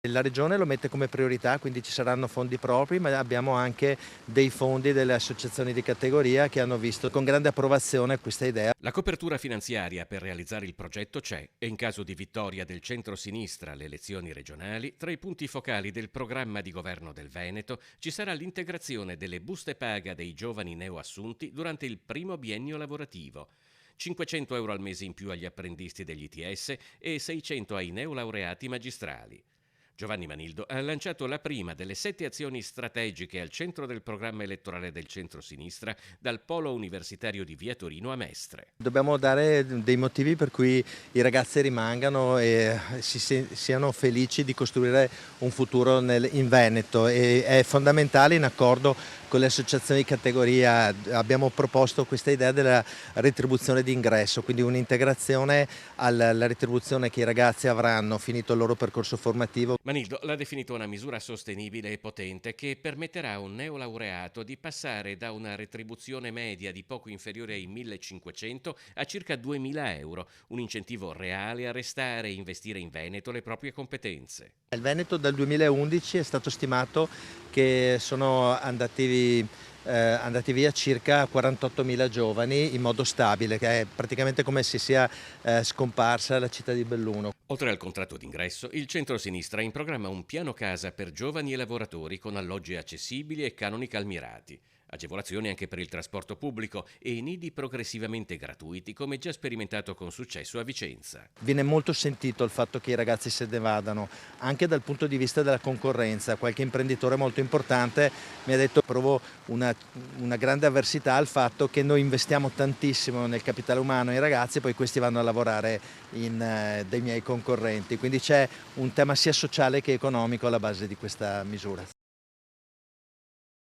La Regione lo mette come priorità, quindi ci saranno fondi propri, ma abbiamo anche dei fondi delle associazioni di categoria che hanno visto con grande approvazione questa idea. La copertura finanziaria per realizzare il progetto c'è e in caso di vittoria del centro-sinistra alle elezioni regionali, tra i punti focali del programma di governo del Veneto ci sarà l'integrazione delle buste paga dei giovani neoassunti durante il primo biennio lavorativo. 500 euro al mese in più agli apprendisti degli ITS e 600 ai neolaureati magistrali. Giovanni Manildo ha lanciato la prima delle 7 azioni strategiche al centro del programma elettorale del centro-sinistra dal polo universitario di Via Torino a Mestre. Dobbiamo dare dei motivi per cui i ragazzi rimangano e siano felici di costruire un futuro in Veneto, e è fondamentale, in accordo con le associazioni di categoria, abbiamo proposto questa idea della retribuzione d'ingresso, quindi un'integrazione alla retribuzione che i ragazzi avranno finito il loro percorso formativo. Manildo l'ha definito una misura sostenibile e potente che permetterà a un neolaureato di passare da una retribuzione media di poco inferiore ai 1.500 a circa 2.000 euro, un incentivo reale a restare e investire in Veneto le proprie competenze. Il Veneto dal 2011 è stato stimato che sono andati via circa 48.000 giovani in modo stabile, che è praticamente come se sia scomparsa la città di Belluno. Oltre al contratto d'ingresso, il centro-sinistra ha in programma un piano casa per giovani e lavoratori con alloggi accessibili e canoni calmierati. Agevolazioni anche per il trasporto pubblico e nidi progressivamente gratuiti, come già sperimentato con successo a Vicenza. Viene molto sentito il fatto che i ragazzi se ne vadano, anche dal punto di vista della concorrenza. Qualche imprenditore molto importante mi ha detto: provo una grande avversità al fatto che noi investiamo tantissimo nel capitale umano e i ragazzi, poi questi vanno a lavorare dei miei concorrenti. Quindi c'è un tema sia sociale che economico alla base di questa misura.